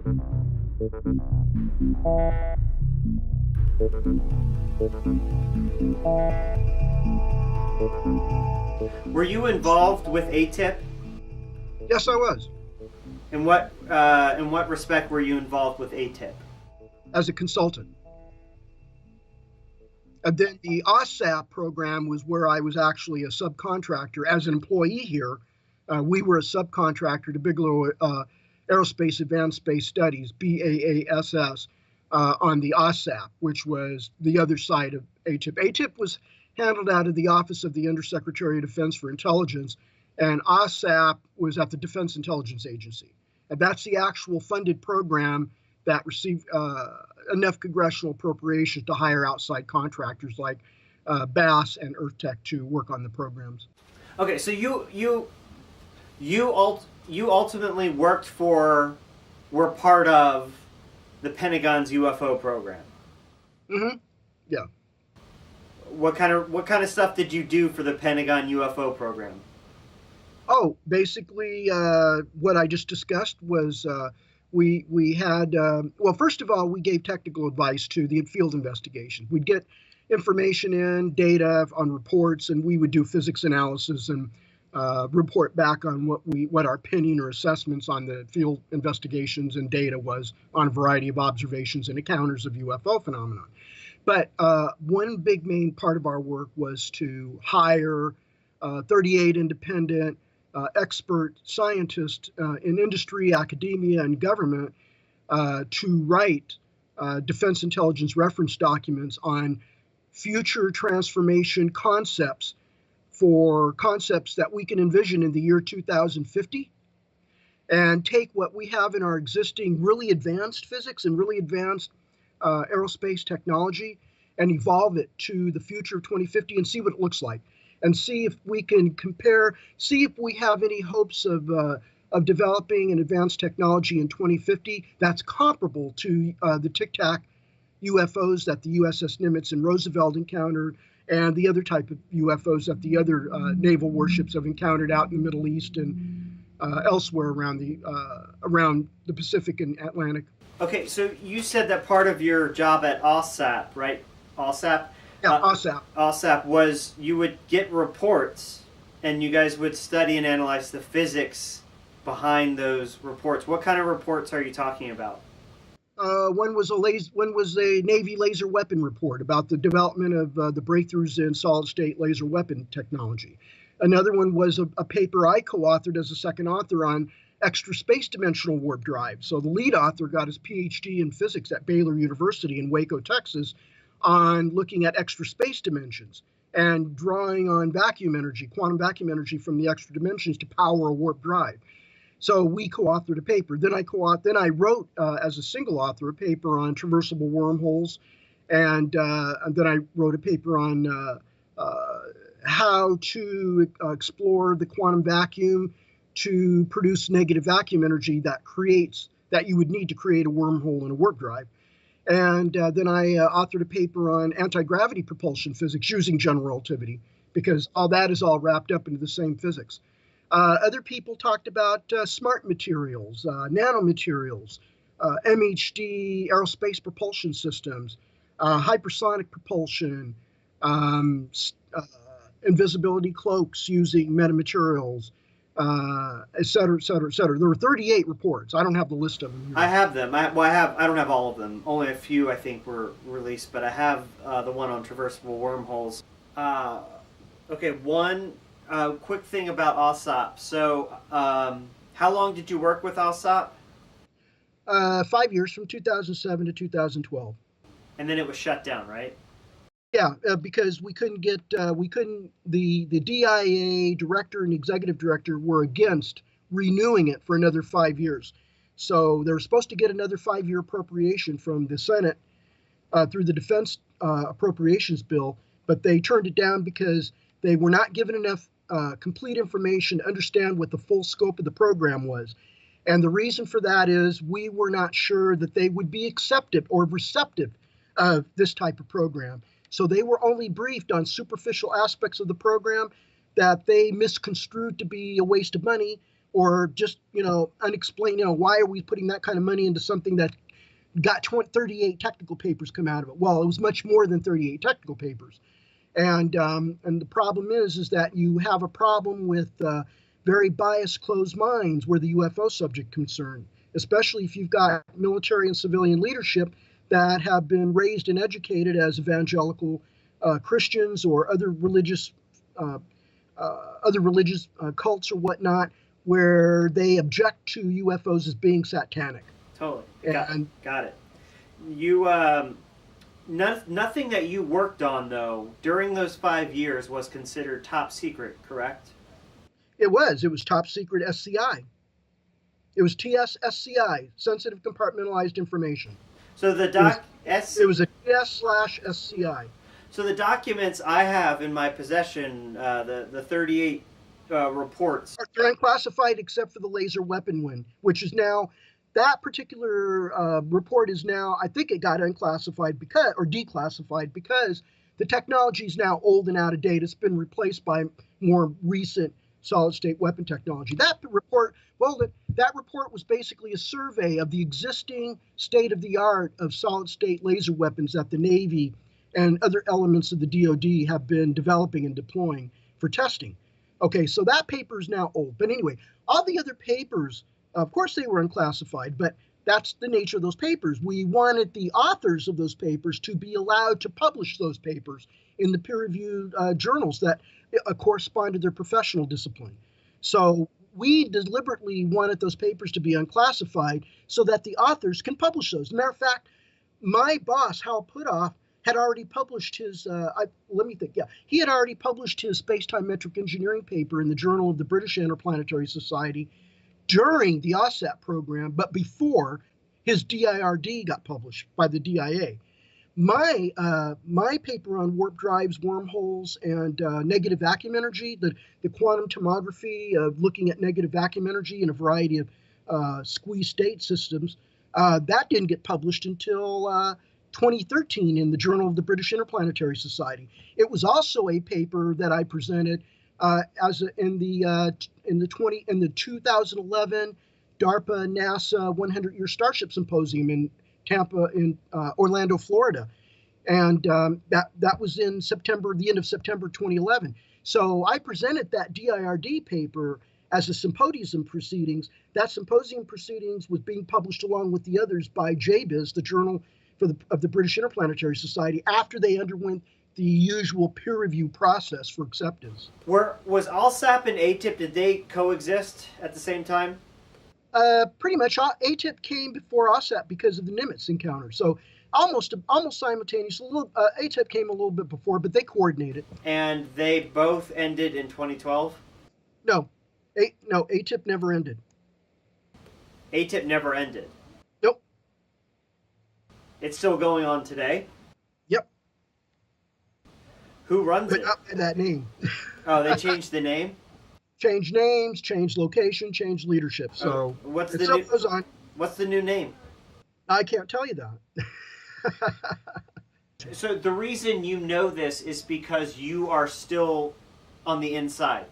Were you involved with ATIP? Yes, I was, In what respect were you involved with ATIP? as a consultant. And then the OSAP program was where I was actually a subcontractor. As an employee here, we were a subcontractor to Bigelow Aerospace Advanced Space Studies, BAASS, on the OSAP, which was the other side of ATIP. ATIP was handled out of the Office of the Undersecretary of Defense for Intelligence, and OSAP was at the Defense Intelligence Agency. And that's the actual funded program that received enough congressional appropriations to hire outside contractors like BASS and EarthTech to work on the programs. Okay, so you ultimately were part of the Pentagon's UFO program. Mm-hmm. Yeah. What kind of stuff did you do for the Pentagon UFO program? Oh, basically, what I just discussed was we had well, first of all, we gave technical advice to the field investigation. We'd get information in, data on reports, and we would do physics analysis and report back on what our opinion or assessments on the field investigations and data was on a variety of observations and encounters of UFO phenomenon. But one big main part of our work was to hire 38 independent expert scientists in industry, academia, and government to write defense intelligence reference documents on future transformation concepts for concepts that we can envision in the year 2050, and take what we have in our existing really advanced physics and really advanced aerospace technology and evolve it to the future of 2050 and see what it looks like, and see if we can compare, see if we have any hopes of developing an advanced technology in 2050 that's comparable to the Tic Tac UFOs that the USS Nimitz and Roosevelt encountered, and the other type of UFOs that the other naval warships have encountered out in the Middle East and elsewhere around the Pacific and Atlantic. Okay, so you said that part of your job at OSAP, right? OSAP? Yeah, OSAP. OSAP was you would get reports and you guys would study and analyze the physics behind those reports. What kind of reports are you talking about? One was a Navy laser weapon report about the development of the breakthroughs in solid-state laser weapon technology. Another one was a paper I co-authored as a second author on extra space dimensional warp drive. So the lead author got his PhD in physics at Baylor University in Waco, Texas, on looking at extra space dimensions and drawing on vacuum energy, quantum vacuum energy from the extra dimensions to power a warp drive. So we co-authored a paper. Then I wrote as a single author a paper on traversable wormholes, and then I wrote a paper on how to explore the quantum vacuum to produce negative vacuum energy that you would need to create a wormhole in a warp drive. And then I authored a paper on anti-gravity propulsion physics using general relativity, because all that is all wrapped up into the same physics. Other people talked about smart materials, nanomaterials, MHD aerospace propulsion systems, hypersonic propulsion, invisibility cloaks using metamaterials, et cetera, et cetera, et cetera. There were 38 reports. I don't have the list of them here. I have them. I don't have all of them. Only a few, I think, were released, but I have the one on traversable wormholes. Okay, one quick thing about OSAP. So, how long did you work with OSAP? 5 years, from 2007 to 2012. And then it was shut down, right? Yeah, because the DIA director and executive director were against renewing it for another 5 years. So they were supposed to get another 5-year appropriation from the Senate through the Defense Appropriations Bill, but they turned it down because they were not given enough complete information to understand what the full scope of the program was. And the reason for that is we were not sure that they would be accepted or receptive of this type of program. So they were only briefed on superficial aspects of the program that they misconstrued to be a waste of money, or just, unexplained, why are we putting that kind of money into something that got 38 technical papers come out of it? Well, it was much more than 38 technical papers. And the problem is that you have a problem with very biased, closed minds where the UFO subject concerned, especially if you've got military and civilian leadership that have been raised and educated as evangelical Christians or other religious cults or whatnot, where they object to UFOs as being satanic. Totally. And Got it. You nothing that you worked on though during those 5 years was considered top secret, correct? It was top secret SCI. It was TS-SCI, sensitive compartmentalized information. So the it was a TS/SCI. So the documents I have in my possession, the 38 reports, they're unclassified except for the laser weapon win, which is now, that particular report is now, I think it got unclassified declassified because the technology is now old and out of date. It's been replaced by more recent solid state weapon technology. That report was basically a survey of the existing state of the art of solid state laser weapons that the Navy and other elements of the DoD have been developing and deploying for testing. Okay, so that paper is now old. But anyway, all the other papers, of course they were unclassified, but that's the nature of those papers. We wanted the authors of those papers to be allowed to publish those papers in the peer-reviewed journals that correspond to their professional discipline. So we deliberately wanted those papers to be unclassified so that the authors can publish those. As a matter of fact, my boss, Hal Puthoff, had already published his, he had already published his space-time metric engineering paper in the Journal of the British Interplanetary Society during the OSAP program, but before his DIRD got published by the DIA. My paper on warp drives, wormholes, and negative vacuum energy, the quantum tomography of looking at negative vacuum energy in a variety of squeeze state systems, that didn't get published until 2013 in the Journal of the British Interplanetary Society. It was also a paper that I presented in the 2011 DARPA NASA 100-year Starship Symposium in Tampa, in Orlando, Florida, and that was in September, the end of September 2011. So I presented that DIRD paper as a symposium proceedings. That symposium proceedings was being published along with the others by JBIS, the Journal of the British Interplanetary Society, after they underwent the usual peer review process for acceptance. Was ALSAP and ATIP, did they coexist at the same time? Pretty much. ATIP came before OSAP because of the Nimitz encounter. So almost simultaneously. ATIP came a little bit before, but they coordinated. And they both ended in 2012? No, ATIP never ended. ATIP never ended? Nope. It's still going on today? Yep. Who runs it? But not by that name. Oh, they changed the name? Changed names, changed location, changed leadership. So what's the new name? I can't tell you that. So the reason you know this is because you are still on the inside.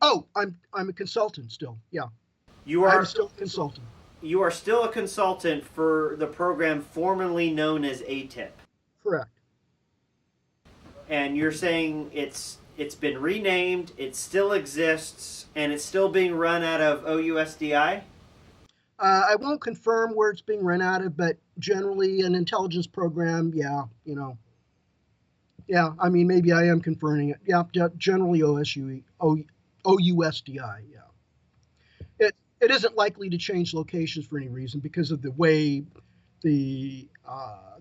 Oh, I'm a consultant still. Yeah. I'm still a consultant. You are still a consultant for the program formerly known as ATIP. Correct. And you're saying it's been renamed, it still exists, and it's still being run out of OUSDI? I won't confirm where it's being run out of, but generally an intelligence program, yeah, Yeah, I mean, maybe I am confirming it. Yeah, generally OUSDI, yeah. It isn't likely to change locations for any reason because of the way the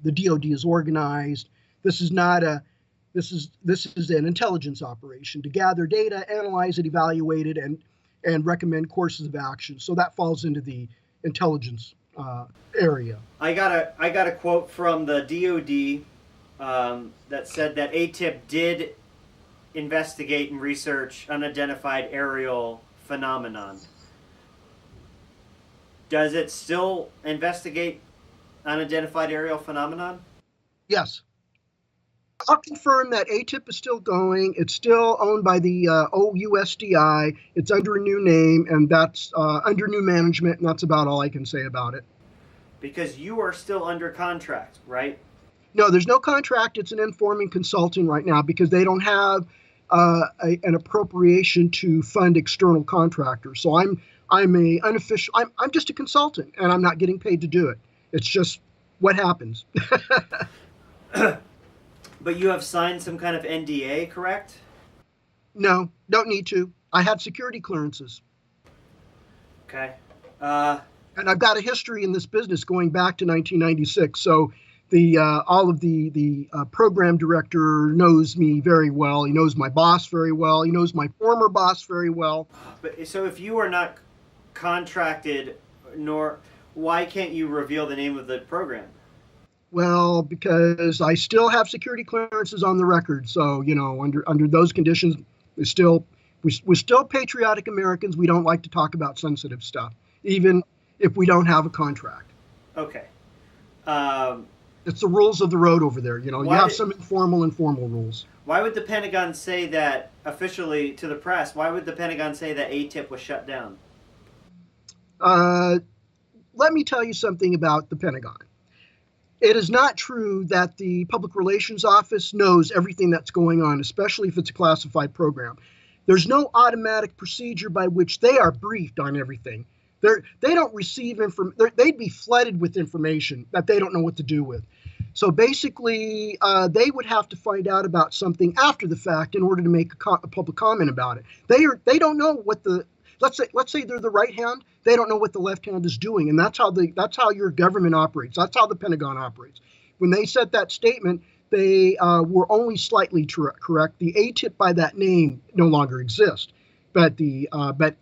DoD is organized. This is an intelligence operation to gather data, analyze it, evaluate it, and recommend courses of action. So that falls into the intelligence area. I got a quote from the DoD that said that ATIP did investigate and research unidentified aerial phenomenon. Does it still investigate unidentified aerial phenomenon? Yes. I'll confirm that ATIP is still going. It's still owned by the OUSDI. It's under a new name, and that's under new management, and that's about all I can say about it. Because you are still under contract, right? No, there's no contract. It's an informing consulting right now because they don't have an appropriation to fund external contractors. So I'm a unofficial. I'm just a consultant, and I'm not getting paid to do it. It's just what happens. But you have signed some kind of NDA, correct? No, don't need to. I have security clearances. Okay. And I've got a history in this business going back to 1996. So all of the program director knows me very well. He knows my boss very well. He knows my former boss very well. But so if you are not contracted, why can't you reveal the name of the program? Well, because I still have security clearances on the record. So, under those conditions, we're still patriotic Americans. We don't like to talk about sensitive stuff, even if we don't have a contract. Okay. It's the rules of the road over there. You have some informal and formal rules. Why would the Pentagon say that officially to the press? Why would the Pentagon say that ATIP was shut down? Let me tell you something about the Pentagon. It is not true that the Public Relations Office knows everything that's going on, especially if it's a classified program. There's no automatic procedure by which they are briefed on everything. They don't receive information. They'd be flooded with information that they don't know what to do with. So basically, they would have to find out about something after the fact in order to make a public comment about it. They don't know what let's say they're the right hand. They don't know what the left hand is doing, and that's how your government operates. That's how the Pentagon operates. When they said that statement, they were only slightly correct. The ATIP by that name no longer exists, but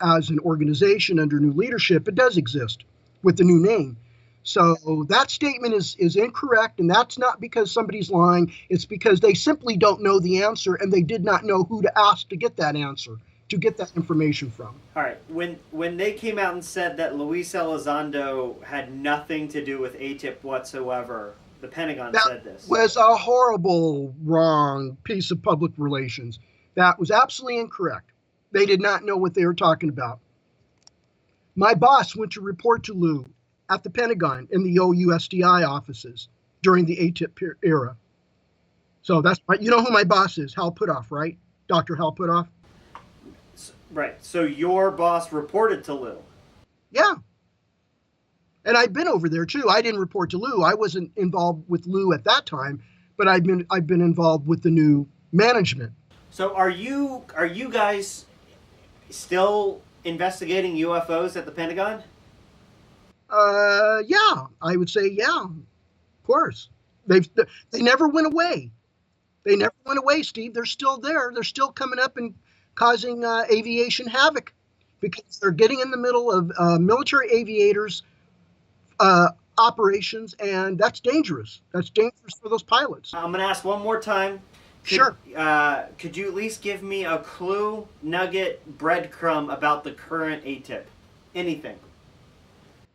as an organization under new leadership, it does exist with the new name. So that statement is incorrect, and that's not because somebody's lying. It's because they simply don't know the answer, and they did not know who to ask to get that answer, to get that information from. All right. When they came out and said that Luis Elizondo had nothing to do with ATIP whatsoever, the Pentagon said this. That was a horrible, wrong piece of public relations. That was absolutely incorrect. They did not know what they were talking about. My boss went to report to Lou at the Pentagon in the OUSDI offices during the ATIP era. So that's you know who my boss is, Hal Puthoff, right? Dr. Hal Puthoff. Right. So your boss reported to Lou. Yeah. And I've been over there too. I didn't report to Lou. I wasn't involved with Lou at that time, but I've been involved with the new management. So are you guys still investigating UFOs at the Pentagon? Yeah, I would say yeah. Of course. They never went away. They never went away, Steve. They're still there. They're still coming up and causing aviation havoc because they're getting in the middle of military aviators' operations, and that's dangerous. That's dangerous for those pilots. I'm going to ask one more time. Sure. Could you at least give me a clue, nugget, breadcrumb about the current ATIP? Anything.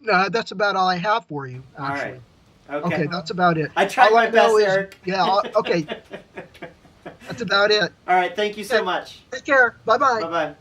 That's about all I have for you, actually. All right. Okay. That's about it. I tried my best, Eric. Yeah, okay. That's about it. All right, thank you so much. Take care. Bye-bye. Bye-bye.